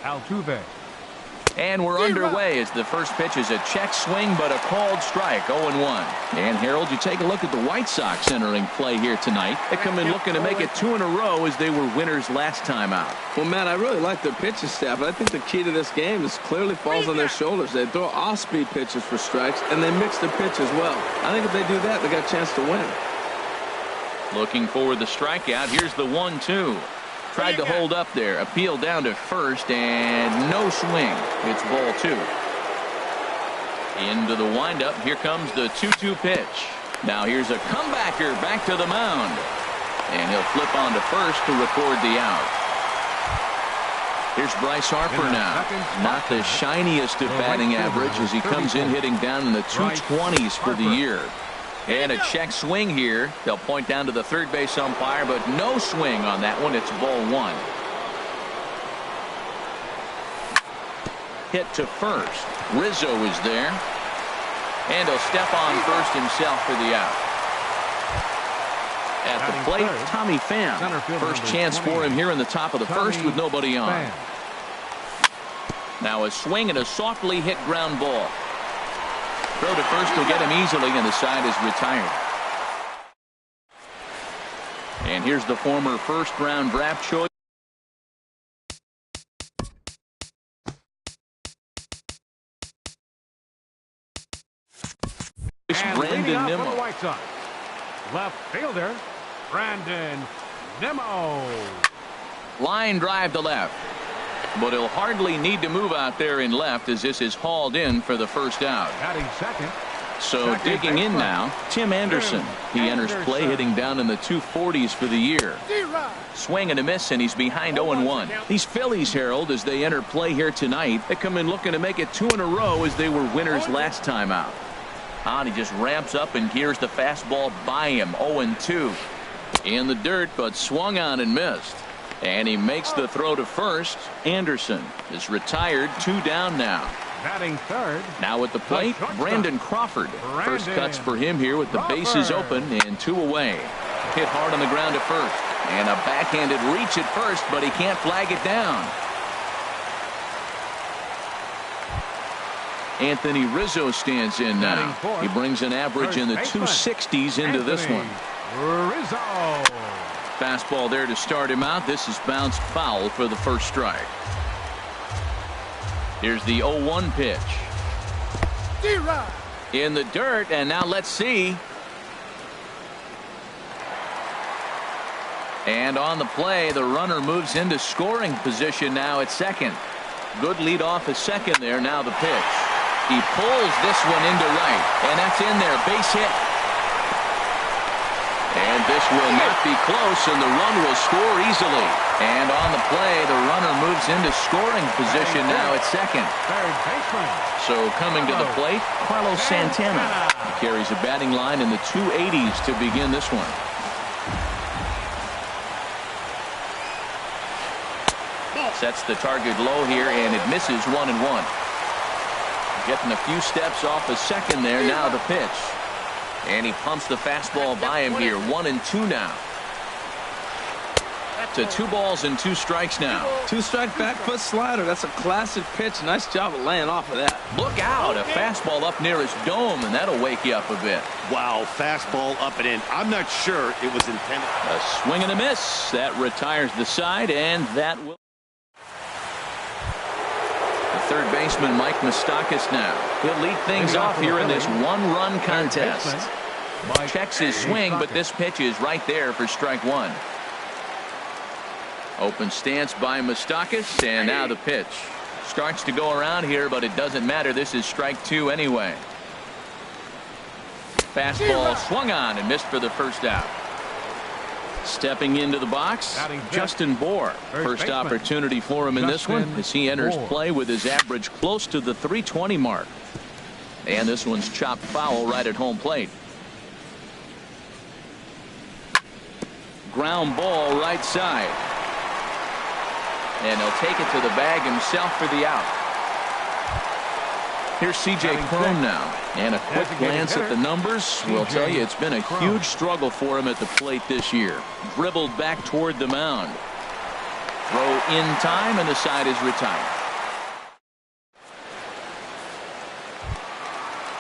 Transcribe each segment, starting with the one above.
Altuve. And we're underway as the first pitch is a check swing, but a called strike, 0-1. And Harold, you take a look at the White Sox entering play here tonight. They come in looking to make it 2 in a row as they were winners last time out. Well, Matt, I really like their pitching staff, but I think the key to this game is clearly falls on their shoulders. They throw off-speed pitches for strikes, and they mix the pitch as well. I think if they do that, they got a chance to win. Looking for the strikeout. Here's the 1-2. Tried to hold up there. Appeal down to first, and no swing. It's ball 2. Into the windup. Here comes the 2-2 pitch. Now here's a comebacker back to the mound. And he'll flip on to first to record the out. Here's Bryce Harper now. Not the shiniest of batting average as he comes in hitting down in the 220s for the year. And a check swing here. They'll point down to the third base umpire, but no swing on that one. It's ball 1. Hit to first. Rizzo is there. And he'll step on first himself for the out. At the plate, Tommy Pham. First chance for him here in the top of the first with nobody on. Now a swing and a softly hit ground ball. Throw to first will get him easily, and the side is retired. And here's the former first-round draft choice. Brandon Nimmo. Left fielder, Brandon Nimmo. Line drive to left. But he'll hardly need to move out there in left as this is hauled in for the first out. Batting second. So digging in now, Tim Anderson. He enters play hitting down in the 240s for the year. Swing and a miss, and he's behind 0-1. These Phillies, Harold, as they enter play here tonight, they come in looking to make it 2 in a row as they were winners last time out. And he just ramps up and gears the fastball by him. 0-2. In the dirt, but swung on and missed. And he makes the throw to first. Anderson is retired. 2 down now. Batting third. Now at the plate, Brandon Crawford. First cuts for him here with the bases open and 2 away. Hit hard on the ground at first. And a backhanded reach at first, but he can't flag it down. Anthony Rizzo stands in now. He brings an average in the 260s into this one. Rizzo. Fastball there to start him out. This is bounced foul for the first strike. Here's the 0-1 pitch. In the dirt, and now let's see. And on the play, the runner moves into scoring position now at second. Good lead off at second there. Now the pitch. He pulls this one into right, and that's in there. Base hit. And this will not be close, and the run will score easily. And on the play, the runner moves into scoring position now at second. So coming to the plate, Carlos Santana. He carries a batting line in the 280s to begin this one. Sets the target low here, and it misses 1-1. Getting a few steps off the second there. Now the pitch. And he pumps the fastball by him here. 1-2 now. To 2 balls and 2 strikes now. 2-strike back foot slider. That's a classic pitch. Nice job of laying off of that. Look out. A fastball up near his dome, and that'll wake you up a bit. Wow, fastball up and in. I'm not sure it was intended. A swing and a miss. That retires the side, and that will. Third baseman Mike Moustakas now. He'll lead things off here in this 1-run contest. Checks his swing, but this pitch is right there for strike 1. Open stance by Moustakas, and now the pitch. Starts to go around here, but it doesn't matter. This is strike 2 anyway. Fastball swung on and missed for the first out. Stepping into the box, Justin Bour. First opportunity for him in this one as he enters play with his average close to the 320 mark. And this one's chopped foul right at home plate. Ground ball right side. And he'll take it to the bag himself for the out. Here's C.J. Cron now. And a quick glance at the numbers will tell you it's been a huge struggle for him at the plate this year. Dribbled back toward the mound. Throw in time, and the side is retired.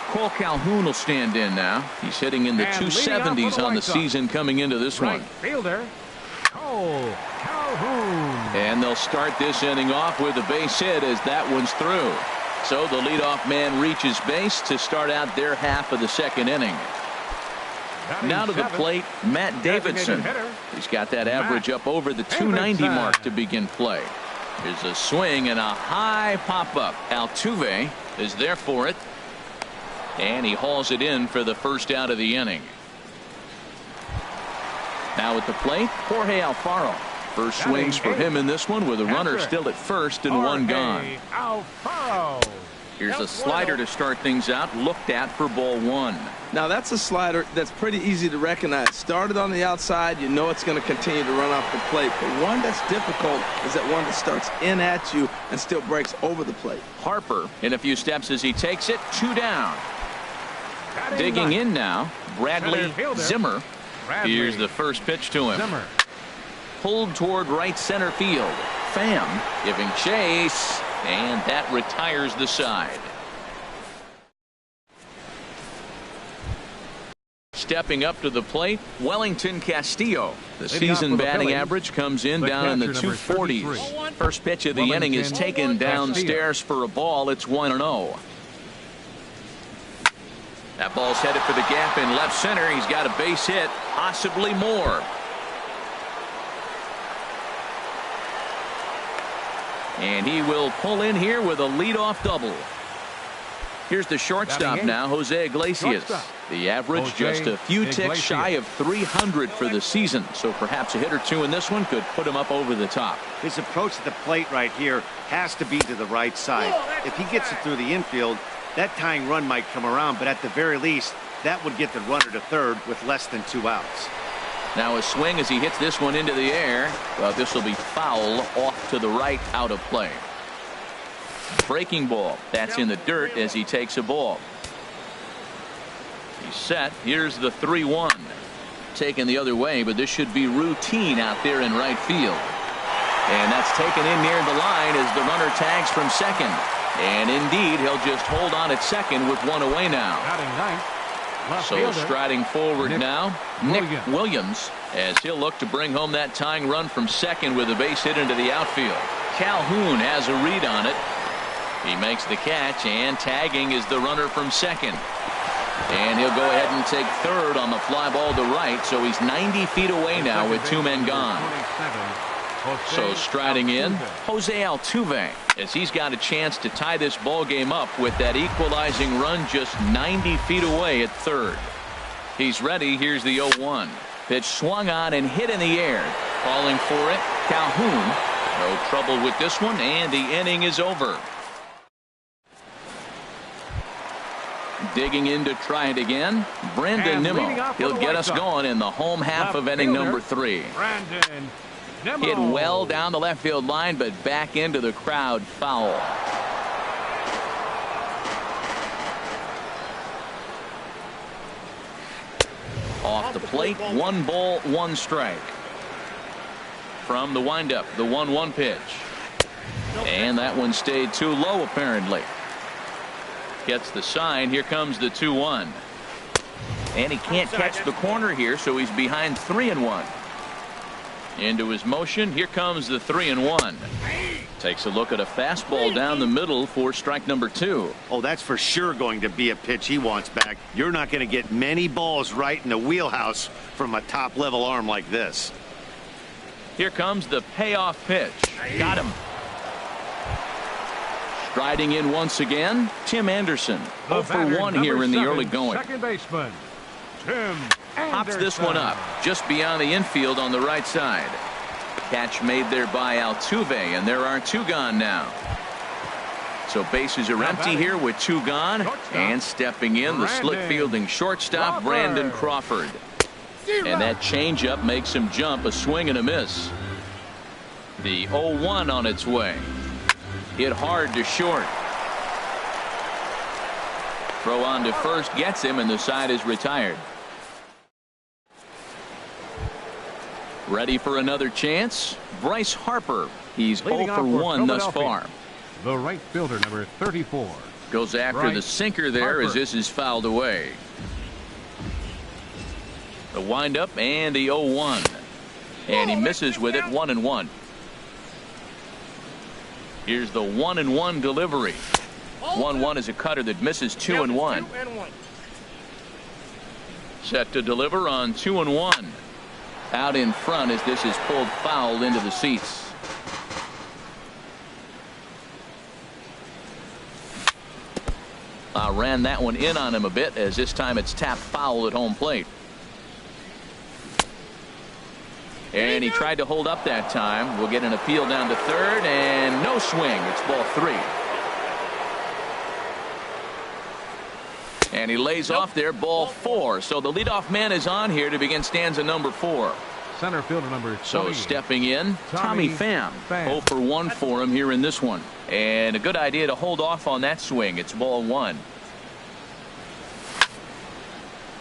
Cole Calhoun will stand in now. He's hitting in the And 270s on the season coming into this Right one. fielder, Cole Calhoun. And they'll start this inning off with a base hit as that one's through. So the leadoff man reaches base to start out their half of the second inning. Now to the plate, Matt Davidson. He's got that average up over the 290 mark to begin play. Here's a swing and a high pop-up. Altuve is there for it. And he hauls it in for the first out of the inning. Now at the plate, Jorge Alfaro. First swings for him in this one with a runner still at first and one gone. Alfaro. Here's a slider to start things out, looked at for ball one. Now that's a slider that's pretty easy to recognize. Started on the outside, you know it's going to continue to run off the plate. But one that's difficult is that one that starts in at you and still breaks over the plate. Harper in a few steps as he takes it, 2 down. Digging in now, Bradley Zimmer. Here's the first pitch to him. Zimmer. Pulled toward right center field. Pham giving chase, and that retires the side. Stepping up to the plate, Wellington Castillo. The season batting average comes in down in the 240s. First pitch of the inning is taken downstairs for a ball. It's 1-0. That ball's headed for the gap in left center. He's got a base hit, possibly more. And he will pull in here with a leadoff double. Here's the shortstop now, Jose Iglesias. The average just a few ticks shy of 300 for the season. So perhaps a hit or two in this one could put him up over the top. His approach to the plate right here has to be to the right side. If he gets it through the infield, that tying run might come around, but at the very least, that would get the runner to third with less than 2 outs. Now a swing as he hits this one into the air. Well, this will be foul off to the right, out of play. Breaking ball. That's in the dirt as he takes a ball. He's set. Here's the 3-1. Taken the other way, but this should be routine out there in right field. And that's taken in near the line as the runner tags from second. And indeed, he'll just hold on at second with one away now. So striding forward now, Nick Williams, as he'll look to bring home that tying run from second with a base hit into the outfield. Calhoun has a read on it. He makes the catch, and tagging is the runner from second. And he'll go ahead and take third on the fly ball to right, so he's 90 feet away now with 2 men gone. So striding in, Jose Altuve, as he's got a chance to tie this ball game up with that equalizing run just 90 feet away at third. He's ready. Here's the 0-1. Pitch swung on and hit in the air. Calling for it, Calhoun. No trouble with this one, and the inning is over. Digging in to try it again, Brandon Nimmo. He'll get us going in the home half of inning number 3. Hit well down the left field line, but back into the crowd, foul. Off the plate, 1 ball, 1 strike. From the windup, the 1-1 pitch. And that one stayed too low, apparently. Gets the sign. Here comes the 2-1. And he can't catch the corner here, so he's behind 3-1. Into his motion. Here comes the 3-1. Takes a look at a fastball down the middle for strike number 2. Oh, that's for sure going to be a pitch he wants back. You're not going to get many balls right in the wheelhouse from a top level arm like this. Here comes the payoff pitch. Got him. Striding in once again, Tim Anderson. 0 for 1 here in the early going. Second baseman, Tim Pops this one up just beyond the infield on the right side. Catch made there by Altuve, and there are 2 gone now. So bases are empty here with 2 gone, and stepping in the slick fielding shortstop Brandon Crawford. And that changeup makes him jump, a swing and a miss. The 0-1 on its way. Hit hard to short. Throw on to first gets him, and the side is retired. Ready for another chance? Bryce Harper. He's Leading 0 for off 1 thus Philadelphia, far. the right fielder, number 34. Goes after Bryce the sinker there Harper. as this is fouled away. The windup and the 0-1. And he misses with it, 1-1. Here's the 1-1 delivery. 1-1 is a cutter that misses 2-1. Set to deliver on 2-1. Out in front as this is pulled foul into the seats. Ran that one in on him a bit as this time it's tapped foul at home plate. And he tried to hold up that time. We'll get an appeal down to third and no swing. It's ball 3. And he lays off there, ball 4. So the leadoff man is on here to begin stanza number 4. Center fielder, number 20. So stepping in, Tommy Pham. 0 for 1 for him here in this one. And a good idea to hold off on that swing. It's ball 1.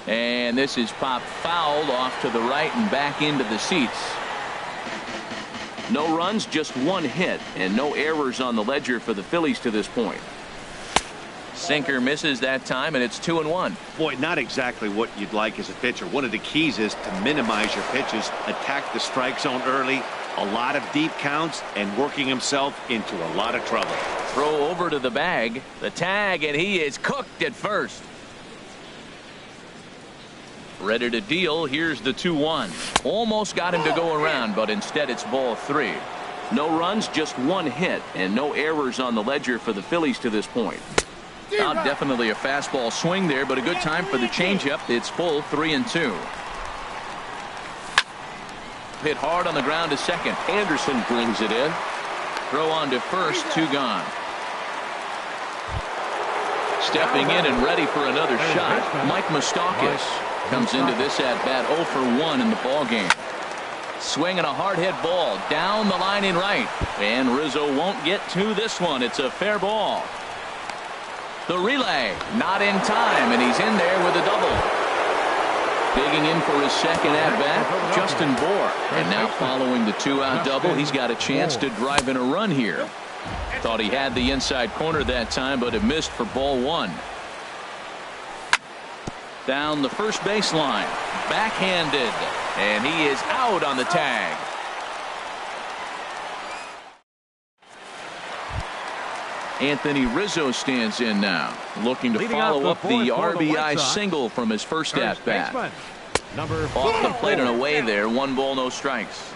And this is popped fouled off to the right and back into the seats. No runs, just 1 hit, and no errors on the ledger for the Phillies to this point. Sinker misses that time, and it's 2-1. Boy, not exactly what you'd like as a pitcher. One of the keys is to minimize your pitches, attack the strike zone early, a lot of deep counts, and working himself into a lot of trouble. Throw over to the bag, the tag, and he is cooked at first. Ready to deal. Here's the 2-1. Almost got him to go around, but instead it's ball 3. No runs, just 1 hit, and no errors on the ledger for the Phillies to this point. Now definitely a fastball swing there, but a good time for the changeup. It's full 3-2. Hit hard on the ground to second. Anderson brings it in. Throw on to first, 2 gone. Stepping in and ready for another shot, Mike Moustakas comes into this at bat 0 for 1 in the ball game. Swinging a hard hit ball down the line in right, and Rizzo won't get to this one. It's a fair ball. The relay not in time, and he's in there with a double. Digging in for his second at bat, Justin Bour, and now following the 2-out double, he's got a chance to drive in a run here. Thought he had the inside corner that time, but it missed for ball 1. Down the first baseline, backhanded, and he is out on the tag. Anthony Rizzo stands in now, looking to follow up the RBI single from his first at bat. Off the plate and away there, 1 ball, no strikes.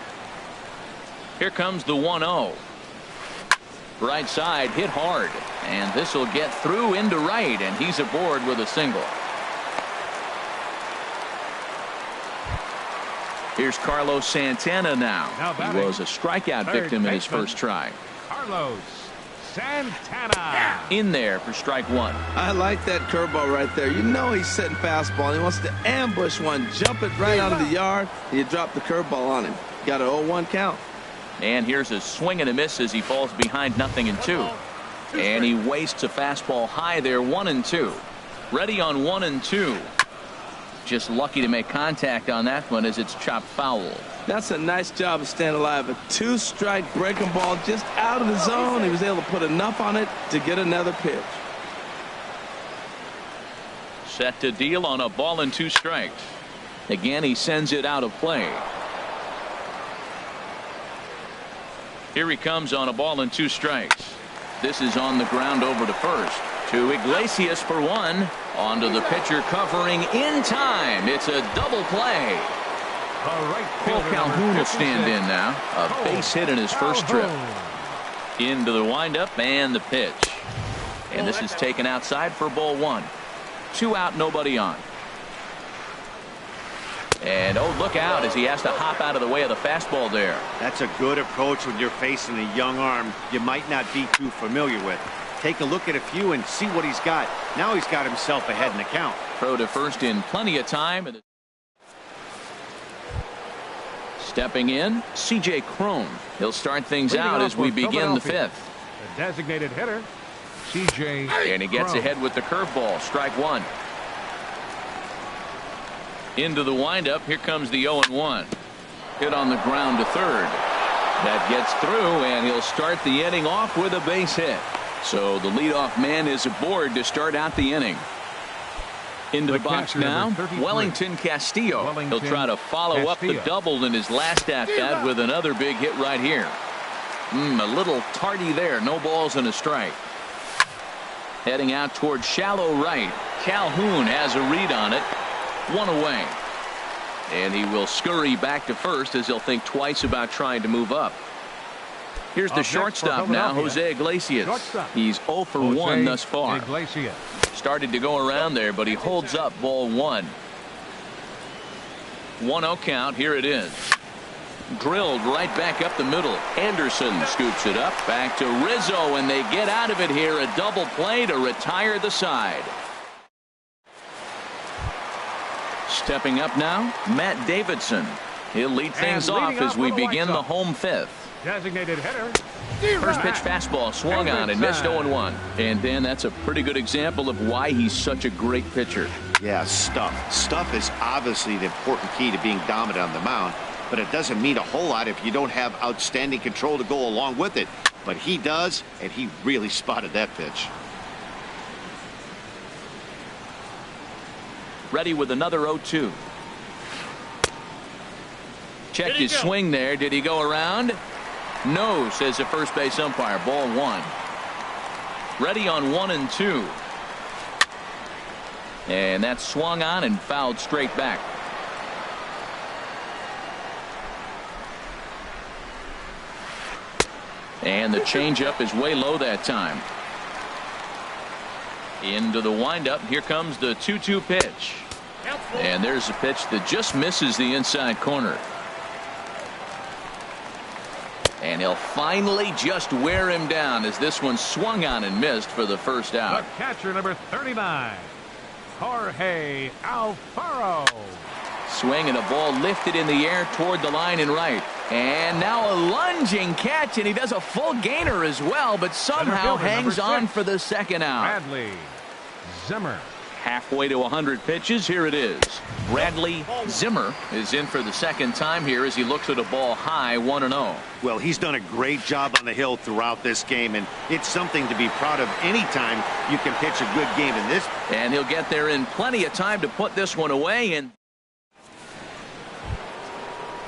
Here comes the 1-0. Right side hit hard, and this will get through into right, and he's aboard with a single. Here's Carlos Santana now. He was a strikeout victim in his first try. Carlos Santana. In there for strike 1. I like that curveball right there. You know he's setting fastball. He wants to ambush one, jump it right out of the yard, and you drop the curveball on him. Got an 0-1 count. And here's a swing and a miss as he falls behind 0-2. And he wastes a fastball high there, 1-2. Ready on 1-2. Just lucky to make contact on that one as it's chopped foul. That's a nice job of staying alive. A 2-strike breaking ball just out of the zone. He was able to put enough on it to get another pitch. Set to deal on a ball and 2 strikes. Again, he sends it out of play. Here he comes on a ball and 2 strikes. This is on the ground over to first. To Iglesias for 1. Onto the pitcher covering in time. It's a double play. Cole Calhoun will stand in now. A base hit in his first trip. Into the windup and the pitch. And this is taken outside for ball 1. 2 out, nobody on. And oh, look out as he has to hop out of the way of the fastball there. That's a good approach when you're facing a young arm you might not be too familiar with. Take a look at a few and see what he's got. Now he's got himself ahead in the count. Throw to first in plenty of time. Stepping in, C.J. Cron. He'll start things out as we begin the 5th. The designated hitter, C.J. And he gets ahead with the curveball. Strike 1. Into the windup. Here comes the 0-1. Hit on the ground to third. That gets through, and he'll start the inning off with a base hit. So the leadoff man is aboard to start out the inning. Into the box now, Wellington Castillo. He'll try to follow up the double in his last at-bat with another big hit right here. A little tardy there. No balls and a strike. Heading out towards shallow right. Calhoun has a read on it. One away. And he will scurry back to first as he'll think twice about trying to move up. Here's the shortstop now, Jose Iglesias. He's 0 for 1 thus far. Started to go around there, but he holds up ball 1. 1-0 count. Here it is. Drilled right back up the middle. Anderson scoops it up. Back to Rizzo, and they get out of it here. A double play to retire the side. Stepping up now, Matt Davidson. He'll lead things off as we begin the home fifth. Designated hitter. First pitch fastball swung on and missed 0-1. And Dan, that's a pretty good example of why he's such a great pitcher. Yeah, stuff. Stuff is obviously the important key to being dominant on the mound, but it doesn't mean a whole lot if you don't have outstanding control to go along with it. But he does, and he really spotted that pitch. Ready with another 0-2. Checked his swing there. Did he go around? No, says the first base umpire. Ball 1. Ready on 1 and 2. And that's swung on and fouled straight back. And the changeup is way low that time. Into the windup. Here comes the 2-2 pitch. And there's a pitch that just misses the inside corner. And he'll finally just wear him down as this one swung on and missed for the first out. The catcher, number 39, Jorge Alfaro. Swing and a ball lifted in the air toward the line and right. And now a lunging catch, and he does a full gainer as well, but somehow hangs on for the second out. Bradley Zimmer. Halfway to 100 pitches. Here it is. Bradley Zimmer is in for the second time here as he looks at a ball high, 1-0. Well, he's done a great job on the hill throughout this game, and it's something to be proud of anytime you can pitch a good game in this. And he'll get there in plenty of time to put this one away. And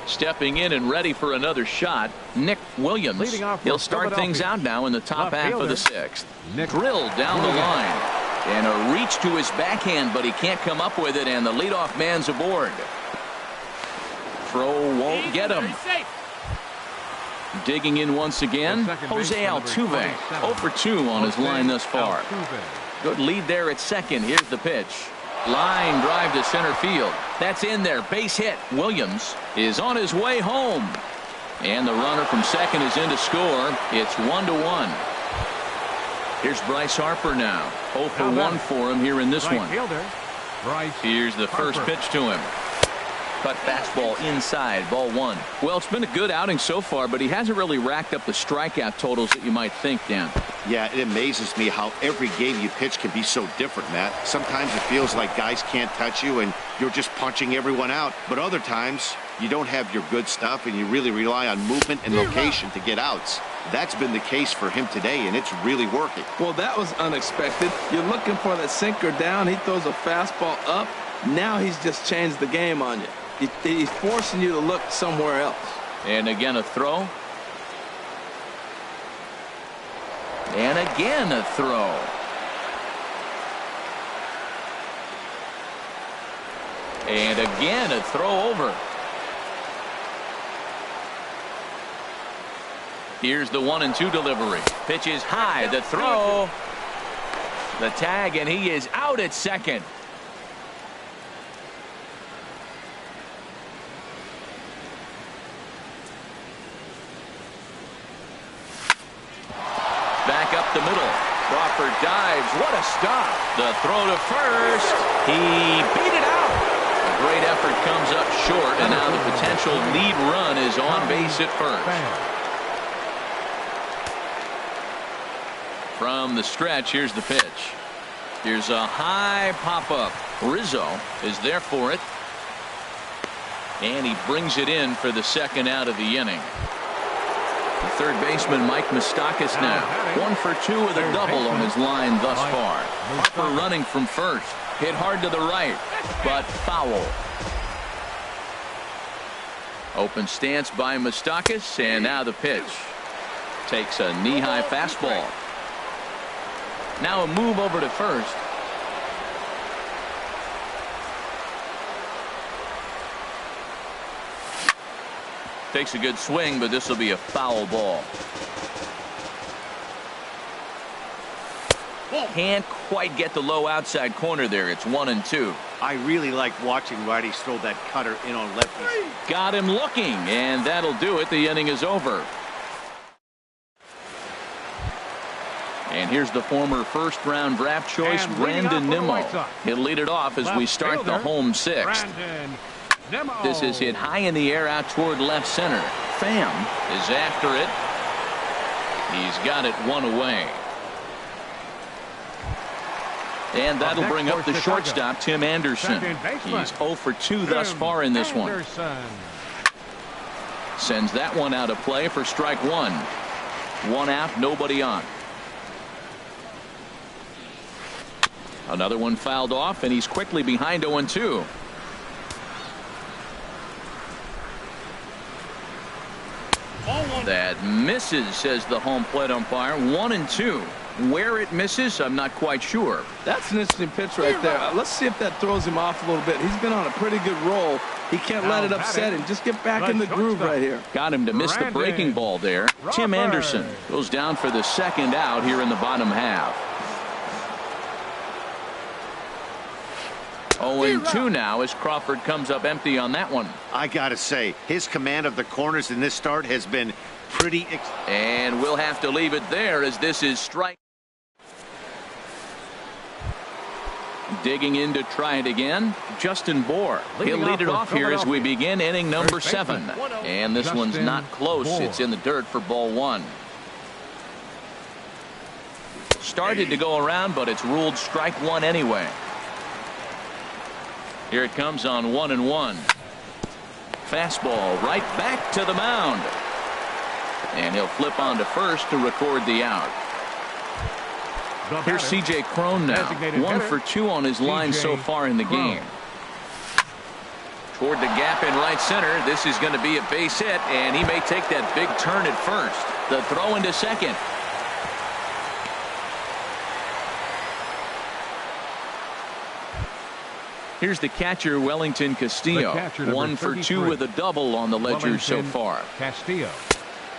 stepping in and ready for another shot, Nick Williams. He'll start things out now in the top half of the sixth. Drilled down the line. And a reach to his backhand, but he can't come up with it, and the leadoff man's aboard. Throw won't get him. Digging in once again, Jose Altuve. 0 for 2 on his line thus far. Good lead there at second. Here's the pitch. Line drive to center field. That's in there. Base hit. Williams is on his way home. And the runner from second is in to score. It's 1-1. Here's Bryce Harper now. 0 for 1 for him here in this one. Here's the first pitch to him. Cut fastball inside, ball 1. Well, it's been a good outing so far, but he hasn't really racked up the strikeout totals that you might think, Dan. Yeah, it amazes me how every game you pitch can be so different, Matt. Sometimes it feels like guys can't touch you and you're just punching everyone out. But other times, you don't have your good stuff and you really rely on movement and location to get outs. That's been the case for him today, and it's really working. Well, that was unexpected. You're looking for that sinker down. He throws a fastball up. Now he's just changed the game on you. He's forcing you to look somewhere else. And again a throw. And again a throw. And again a throw over. Here's the 1-2 delivery. Pitch is high. The throw. The tag, and he is out at second. Back up the middle. Crawford dives. What a stop. The throw to first. He beat it out. A great effort comes up short, and now the potential lead run is on base at first. From the stretch, here's the pitch. Here's a high pop-up. Rizzo is there for it. And he brings it in for the second out of the inning. The third baseman, Mike Moustakas, now 1 for 2 with a double on his line thus far. For running from first. Hit hard to the right, but foul. Open stance by Moustakas, and now the pitch. Takes a knee-high fastball. Now a move over to first. Takes a good swing, but this will be a foul ball. Can't quite get the low outside corner there. It's 1-2. I really like watching righties throw that cutter in on lefties. Got him looking, and that'll do it. The inning is over. And here's the former first-round draft choice, Brandon Nimmo. He'll lead it off as we start the home sixth. This is hit high in the air out toward left center. Pham is after it. He's got it one away. And that'll bring up the shortstop, Tim Anderson. He's 0 for 2 thus far in this one. Sends that one out of play for strike one. One out, nobody on. Another one fouled off, and he's quickly behind 0-2. That misses, says the home plate umpire. 1-2. Where it misses, I'm not quite sure. That's an interesting pitch right there. Let's see if that throws him off a little bit. He's been on a pretty good roll. He can't let it upset him. Just get back in the groove right here. Got him to miss the breaking ball there. Tim Anderson goes down for the second out here in the bottom half. 0-2 now as Crawford comes up empty on that one. I gotta say, his command of the corners in this start has been pretty. And we'll have to leave it there as this is strike. Digging in to try it again, Justin Bohr. He'll lead it off here as we begin inning number 7. And this one's not close. It's in the dirt for ball 1. Started to go around, but it's ruled strike 1 anyway. Here it comes on 1-1. Fastball right back to the mound. And he'll flip on to first to record the out. Here's C.J. Cron now. 1 for 2 on his line so far in the game. Toward the gap in right center. This is going to be a base hit, and he may take that big turn at first. The throw into second. Here's the catcher, Wellington Castillo. 1 for 2 with a double on the ledger so far. Castillo.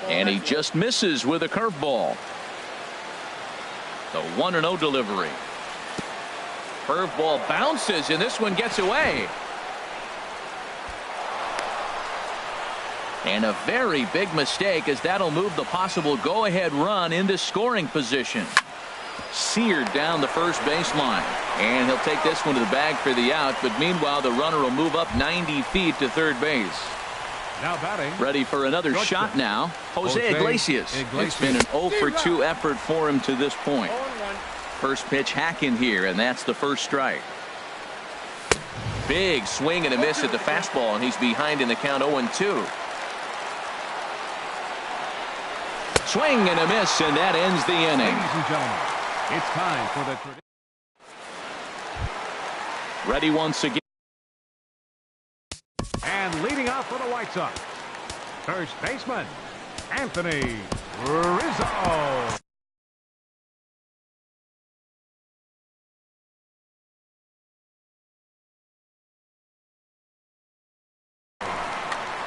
And he just misses with a curveball. The 1-0 delivery. Curveball bounces, and this one gets away. And a very big mistake, as that'll move the possible go-ahead run into scoring position. Seared down the first baseline, and he'll take this one to the bag for the out, but meanwhile the runner will move up 90 feet to third base. Now batting. Ready for another shot now. Jose Iglesias. It's been an 0 for 2 effort for him to this point. First pitch hack in here, and that's the first strike. Big swing and a miss at the fastball, and he's behind in the count 0-2. Swing and a miss, and that ends the inning. Ladies and gentlemen, it's time for the Ready once again. And leading off for the White Sox, first baseman, Anthony Rizzo.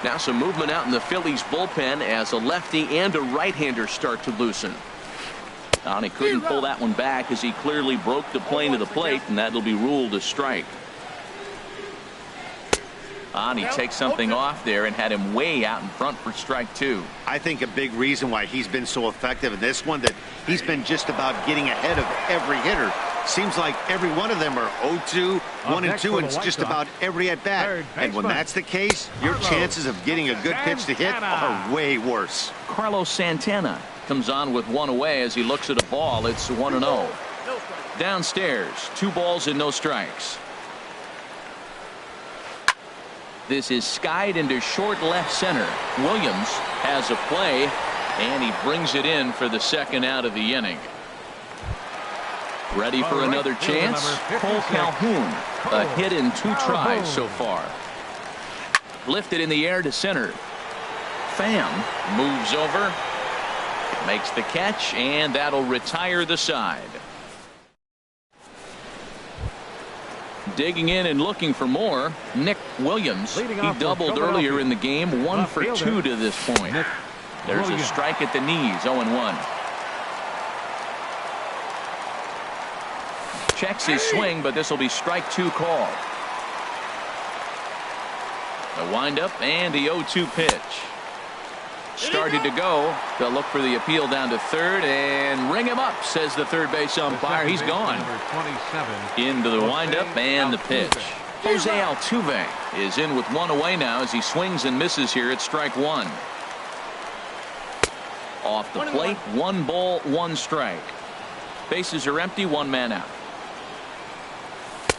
Now some movement out in the Phillies bullpen as a lefty and a right-hander start to loosen. And he couldn't pull that one back as he clearly broke the plane to the plate, and that'll be ruled a strike. And he takes something off there and had him way out in front for strike 2. I think a big reason why he's been so effective in this one, that he's been just about getting ahead of every hitter. Seems like every one of them are 0-2, 1-2, and it's just about every at bat. And when that's the case, your chances of getting a good pitch to hit are way worse. Carlos Santana comes on with one away as he looks at a ball. It's 1-0. Downstairs, 2 balls and no strikes. This is skied into short left center. Williams has a play, And he brings it in for the second out of the inning. Ready for another chance? Cole Calhoun. A hit in 2 tries so far. Lifted in the air to center. Pham moves over. Makes the catch, and that'll retire the side. Digging in and looking for more, Nick Williams. He doubled earlier in the game, 1 for 2 to this point. There's a strike at the knees, 0-1. Checks his swing, but this will be strike 2 called. The windup and the 0-2 pitch. Started to go. They'll look for the appeal down to third and ring him up, says the third base umpire. He's gone. Into the windup and the pitch. Jose Altuve is in with 1 away now as he swings and misses here at strike 1. Off the plate, 1 ball, 1 strike. Bases are empty, 1 man out.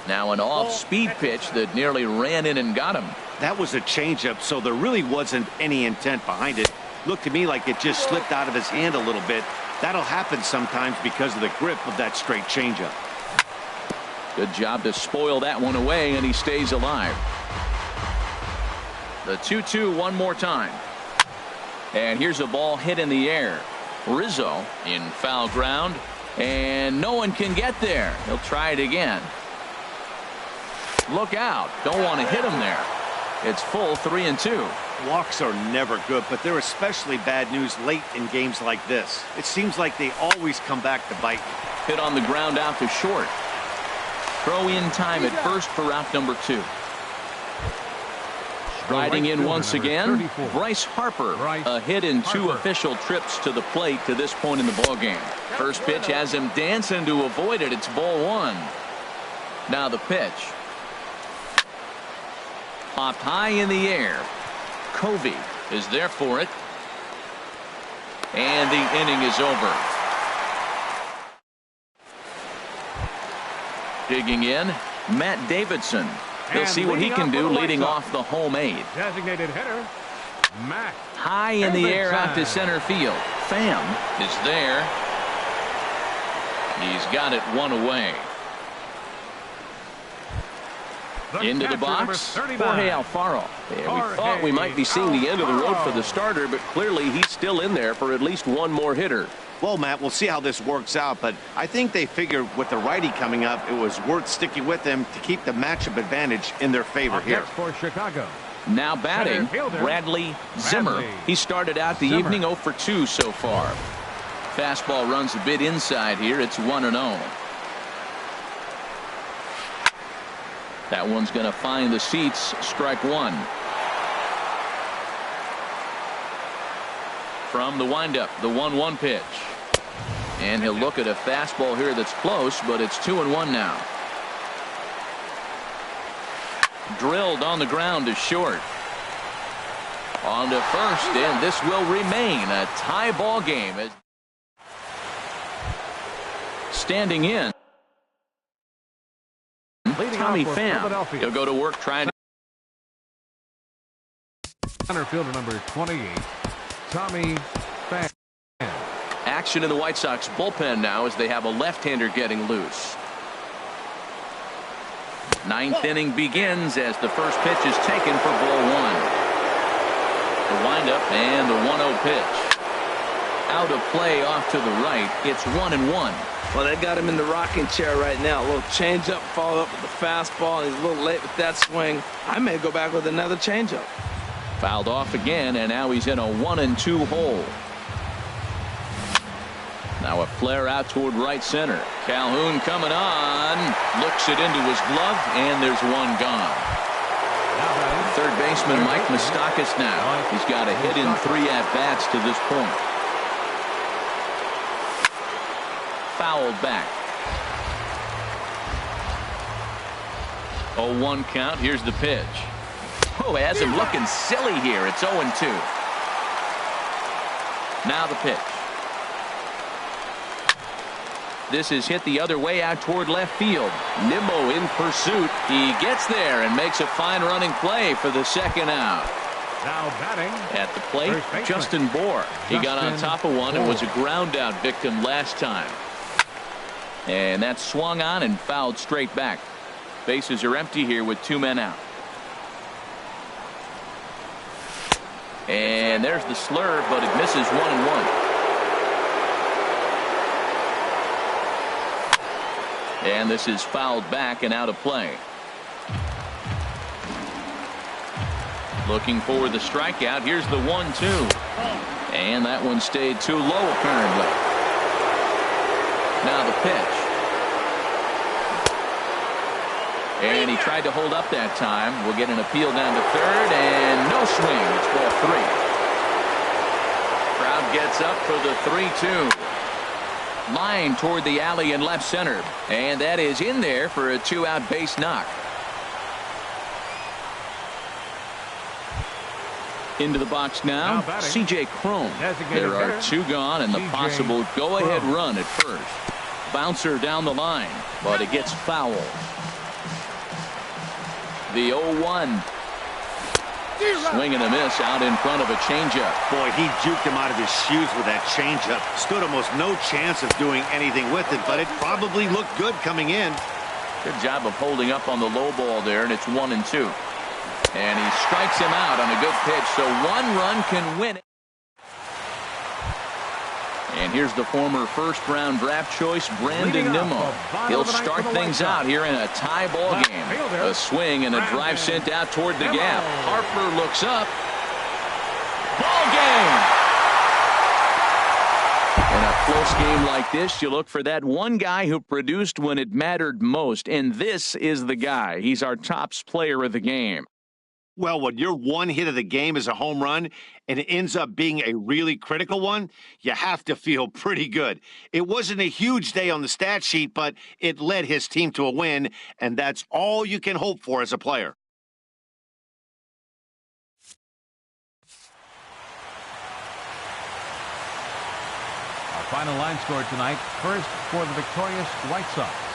Now an off-speed pitch that nearly ran in and got him. That was a changeup, so there really wasn't any intent behind it. Looked to me like it just slipped out of his hand a little bit. That'll happen sometimes because of the grip of that straight changeup. Good job to spoil that one away, and he stays alive. The 2-2 one more time. And here's a ball hit in the air. Rizzo in foul ground, and no one can get there. He'll try it again. Look out. Don't want to hit him there. It's full 3-2. Walks are never good, but they're especially bad news late in games like this. It seems like they always come back to bite. Hit on the ground out to short. Throw in time at first for out number 2. Riding in once again, Bryce Harper. A hit in 2 official trips to the plate to this point in the ballgame. First pitch has him dancing to avoid it. It's ball 1. Now the pitch. Popped high in the air. Covey is there for it. And the inning is over. Digging in, Matt Davidson. He'll see what he can do leading off the home 8. Designated hitter, Matt. High in the air out to center field. Pham is there. He's got it 1 away. Into the box, Jorge Alfaro. And we thought we might be seeing the end of the road for the starter, but clearly he's still in there for at least 1 more hitter. Well, Matt, we'll see how this works out, but I think they figured with the righty coming up, it was worth sticking with them to keep the matchup advantage in their favor here. For Chicago. Now batting, Bradley Zimmer. He started out the evening 0 for 2 so far. Fastball runs a bit inside here. It's 1-0. That one's going to find the seats. Strike 1. From the windup, the 1-1 pitch. And he'll look at a fastball here that's close, but it's 2-1 now. Drilled on the ground to short. On to first, and this will remain a tie ball game. Standing in, Tommy Pham. He'll go to work trying to. Center fielder number 28, Tommy Pham. Action in the White Sox bullpen now as they have a left-hander getting loose. 9th inning begins as the first pitch is taken for ball 1. The windup and the 1-0 pitch. Out of play off to the right. It's 1-1. Well, they got him in the rocking chair right now. A little changeup followed up with the fastball. And he's a little late with that swing. I may go back with another changeup. Fouled off again, and now he's in a 1-2 hole. Now a flare out toward right center. Calhoun coming on. Looks it into his glove, and there's 1 gone. Third baseman Mike Moustakas now. He's got a hit in 3 at-bats to this point. Fouled back. 0-1 count. Here's the pitch. Oh, has him looking silly here. It's 0-2. Now the pitch. This is hit the other way out toward left field. Nimmo in pursuit. He gets there and makes a fine running play for the second out. Now batting. At the plate, First baseman. Justin Bohr. He got on Justin top of one and was a Bohr. ground out victim last time. And that swung on and fouled straight back. Bases are empty here with 2 men out. And there's the slurve, but it misses 1-1. And this is fouled back and out of play. Looking for the strikeout. Here's the 1-2. And that one stayed too low, apparently. Now the pitch. And he tried to hold up that time. We'll get an appeal down to third, and no swing. It's ball 3. Crowd gets up for the 3-2. Line toward the alley in left center. And that is in there for a 2-out base knock. Into the box now, C.J. Cron. There are 2 gone and the possible go-ahead run at first. Bouncer down the line, but it gets foul. The 0-1. Swing and a miss out in front of a changeup. Boy, he juked him out of his shoes with that changeup. Stood almost no chance of doing anything with it, but it probably looked good coming in. Good job of holding up on the low ball there, and it's 1-2. And he strikes him out on a good pitch, so 1 run can win it. And here's the former first-round draft choice, Brandon Nimmo. He'll start things out here in a tie ball game. A swing and a drive sent out toward the gap. Harper looks up. Ball game! In a close game like this, you look for that one guy who produced when it mattered most, and this is the guy. He's our top player of the game. Well, when your one hit of the game is a home run and it ends up being a really critical one, you have to feel pretty good. It wasn't a huge day on the stat sheet, but it led his team to a win, and that's all you can hope for as a player. Our final line score tonight. First for the victorious White Sox.